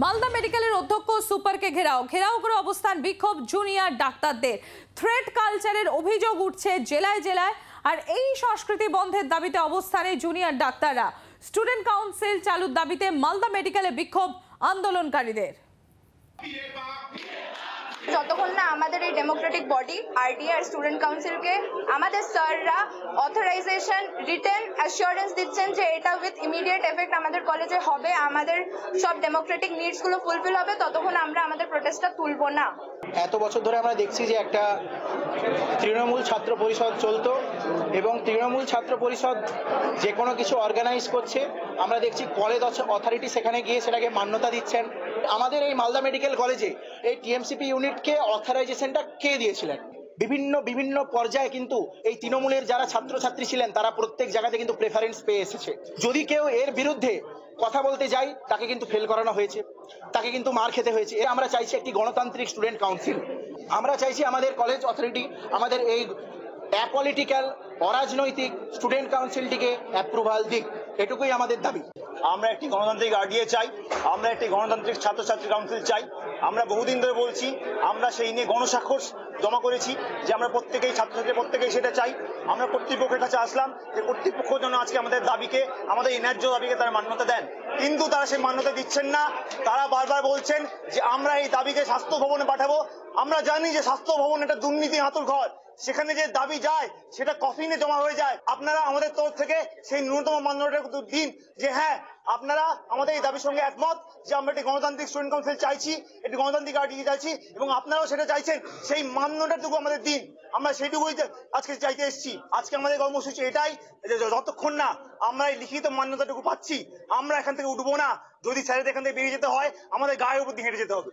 মালদা মেডিকেলের অধ্যক্ষ সুপারকে ঘেরাও করে অবস্থান বিক্ষোভ জুনিয়র ডাক্তারদের। থ্রেট কালচারের অভিযোগ উঠছে জেলায় জেলায়, আর এই সংস্কৃতি বন্ধের দাবিতে অবস্থানে জুনিয়র ডাক্তাররা। স্টুডেন্ট কাউন্সিল চালুর দাবিতে মালদা মেডিকেলে বিক্ষোভ আন্দোলনকারীদের। যতক্ষণ না আমাদের এই ডেমোক্রেটিক বডি আরটিআই আর স্টুডেন্ট কাউন্সিলকে আমাদের স্যাররা অথরাইজেশন রিটেন অ্যাসিওরেন্স দিচ্ছেন যে এটা উইথ ইমিডিয়েট এফেক্ট আমাদের কলেজে হবে, আমাদের সব ডেমোক্রেটিক নিডস গুলো ফুলফিল হবে, ততক্ষণ আমরা আমাদের প্রোটেস্টটা তুলব না। এত বছর ধরে আমরা দেখছি যে একটা তৃণমূল ছাত্র পরিষদ চলতো এবং তৃণমূল ছাত্র পরিষদ যে কোনো কিছু অর্গানাইজ করছে, আমরা দেখছি কলেজ অথরিটি সেখানে গিয়ে সেটাকে মান্যতা দিচ্ছেন। আমাদের এই মালদা মেডিকেল কলেজে এই টিএমসিপি ইউনিটকে অথরাইজেশনটা কে দিয়েছিলেন? বিভিন্ন পর্যায়ে কিন্তু এই তৃণমূলের যারা ছাত্রছাত্রী ছিলেন তারা প্রত্যেক জায়গাতে কিন্তু প্রেফারেন্স পেয়ে এসেছে। যদি কেউ এর বিরুদ্ধে কথা বলতে যায় তাকে কিন্তু ফেল করানো হয়েছে, তাকে কিন্তু মার খেতে হয়েছে। আমরা চাইছি একটি গণতান্ত্রিক স্টুডেন্ট কাউন্সিল। আমরা চাইছি আমাদের কলেজ অথরিটি আমাদের এই অ্যাপলিটিক্যাল অরাজনৈতিক স্টুডেন্ট কাউন্সিলটিকে অ্যাপ্রুভাল দিক, এটুকুই আমাদের দাবি। আমরা একটি গণতান্ত্রিক আরটিআই চাই, আমরা একটি গণতান্ত্রিক ছাত্রছাত্রী কাউন্সিল চাই। আমরা বহুদিন ধরে বলছি, আমরা সেই নিয়ে গণস্বাক্ষর জমা করেছি যে আমরা প্রত্যেকেই ছাত্রছাত্রী প্রত্যেকেই সেটা চাই। আমরা কর্তৃপক্ষের কাছে আসলাম যে কর্তৃপক্ষ যেন আজকে আমাদের দাবিকে, আমাদের এই ন্যায্য দাবিকে তারা মান্যতা দেন, কিন্তু তারা সেই মান্যতা দিচ্ছেন না। তারা বারবার বলছেন যে আমরা এই দাবিকে স্বাস্থ্য ভবনে পাঠাবো। আমরা জানি যে স্বাস্থ্য ভবন একটা দুর্নীতি হাতুর ঘর, সেখানে যে দাবি যায় সেটা কফিনে জমা হয়ে যায়। আপনারা আমাদের তরফ থেকে সেই ন্যূনতম মানদণ্ডটা দিন যে হ্যাঁ আপনারা আমাদের এই দাবির সঙ্গে একমত, যে আমরা একটি গণতান্ত্রিক স্টুডেন্ট কাউন্সিল চাইছি, একটি গণতান্ত্রিক আরটিআই চাইছি, এবং আপনারাও সেটা চাইছেন। সেই মানদণ্ডটুকু আমাদের দিন, আমরা সেইটুকুই আজকে চাইতে এসেছি। আজকে আমাদের কর্মসূচি এটাই যে যতক্ষণ না আমরা এই লিখিত মান্যতাটুকু পাচ্ছি আমরা এখান থেকে উঠবো না। যদি স্যারেদের এখান থেকে বেরিয়ে যেতে হয় আমাদের গায়ের উপর দিয়ে হেঁটে যেতে হবে।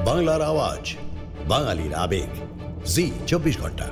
বাংলার আওয়াজ, বাঙালির আবেগ, জি 24 ঘন্টা।